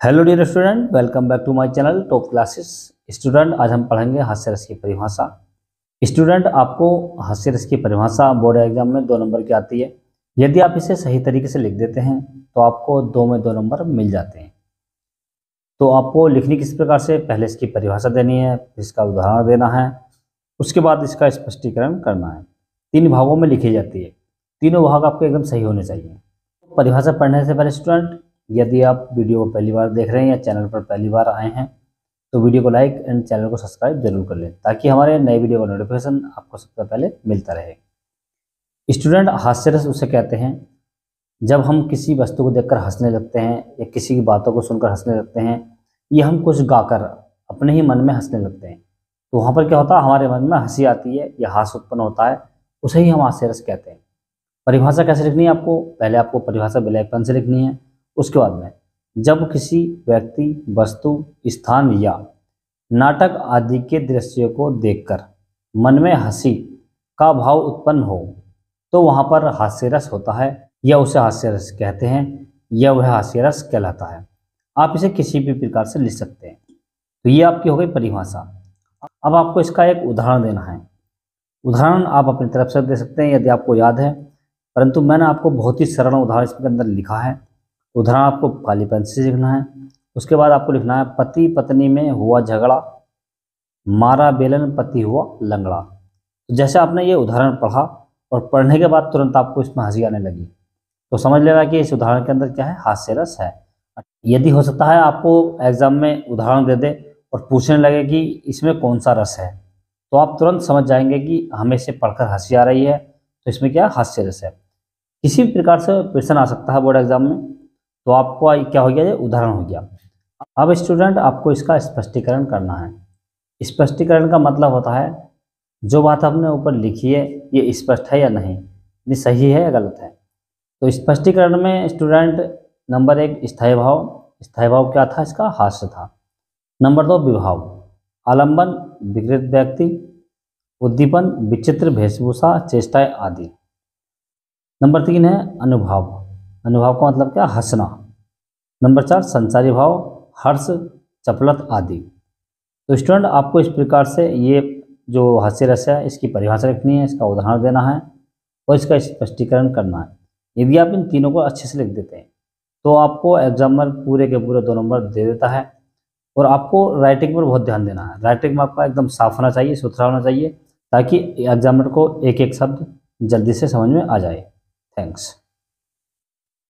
Hello dear student, welcome back to my channel top classes. Student, आज हम पढ़ेंगे हास्य रस की परिभाषा। स्टूडेंट, आपको हास्य रस की परिभाषा बोर्ड एग्जाम में 2 नंबर की आती है। यदि आप इसे सही तरीके से लिख देते हैं तो आपको 2 में 2 नंबर मिल जाते हैं। तो आपको लिखनी किस प्रकार से, पहले इसकी परिभाषा देनी है, फिर इसका उदाहरण देना है, उसके बाद इसका स्पष्टीकरण करना है। 3 भागों में लिखी जाती है, तीनों भाग आपके एकदम सही होने चाहिए। परिभाषा पढ़ने से पहले स्टूडेंट, यदि आप वीडियो को पहली बार देख रहे हैं या चैनल पर पहली बार आए हैं तो वीडियो को लाइक एंड चैनल को सब्सक्राइब जरूर कर लें ताकि हमारे नए वीडियो का नोटिफिकेशन आपको सबसे पहले मिलता रहे। स्टूडेंट, हास्य रस उसे कहते हैं जब हम किसी वस्तु को देखकर हंसने लगते हैं या किसी की बातों को सुनकर हंसने लगते हैं या हम कुछ गाकर अपने ही मन में हंसने लगते हैं। तो वहाँ पर क्या होता है, हमारे मन में हंसी आती है या हास्य उत्पन्न होता है, उसे ही हम हास्य रस कहते हैं। परिभाषा कैसे लिखनी है आपको, पहले आपको परिभाषा ब्लैक पेन से लिखनी है। उसके बाद में जब किसी व्यक्ति, वस्तु, स्थान या नाटक आदि के दृश्यों को देखकर मन में हंसी का भाव उत्पन्न हो तो वहाँ पर हास्य रस होता है या उसे हास्य रस कहते हैं या वह हास्य रस कहलाता है। आप इसे किसी भी प्रकार से लिख सकते हैं। तो ये आपकी हो गई परिभाषा। अब आपको इसका एक उदाहरण देना है। उदाहरण आप अपनी तरफ से दे सकते हैं यदि आपको याद है, परंतु मैंने आपको बहुत ही सरल उदाहरण इसके अंदर लिखा है। उदाहरण आपको काली पेन से लिखना है। उसके बाद आपको लिखना है, पति पत्नी में हुआ झगड़ा, मारा बेलन पति हुआ लंगड़ा। तो जैसे आपने ये उदाहरण पढ़ा और पढ़ने के बाद तुरंत आपको इसमें हंसी आने लगी तो समझ लेना कि इस उदाहरण के अंदर क्या है, हास्य रस है। यदि हो सकता है आपको एग्जाम में उदाहरण दे दे और पूछने लगे कि इसमें कौन सा रस है, तो आप तुरंत समझ जाएंगे कि हमें इसे पढ़कर हंसी आ रही है तो इसमें क्या हास्य रस है। किसी भी प्रकार से क्वेश्चन आ सकता है बोर्ड एग्जाम में, तो आपको क्या हो गया, ये उदाहरण हो गया। अब स्टूडेंट, आपको इसका स्पष्टीकरण करना है। स्पष्टीकरण का मतलब होता है जो बात हमने ऊपर लिखी है ये स्पष्ट है या नहीं, ये सही है या गलत है। तो स्पष्टीकरण में स्टूडेंट, नंबर 1 स्थायी भाव। स्थायी भाव क्या था, इसका हास्य था। नंबर 2 विभाव, आलंबन, विकृत व्यक्ति, उद्दीपन, विचित्र वेशभूषा, चेष्टाएं आदि। नंबर 3 है अनुभाव। अनुभाव का मतलब क्या, हंसना। नंबर 4 संचारी भाव, हर्ष, चपलत आदि। तो स्टूडेंट, आपको इस प्रकार से ये जो हास्य रस है इसकी परिभाषा लिखनी है, इसका उदाहरण देना है और इसका स्पष्टीकरण करना है। यदि आप इन तीनों को अच्छे से लिख देते हैं तो आपको एग्जामिनर पूरे के पूरे 2 नंबर दे देता है। और आपको राइटिंग पर बहुत ध्यान देना है। राइटिंग में आपका एकदम साफ होना चाहिए, सुथरा होना चाहिए, ताकि एग्जामिनर को एक एक शब्द जल्दी से समझ में आ जाए। थैंक्स।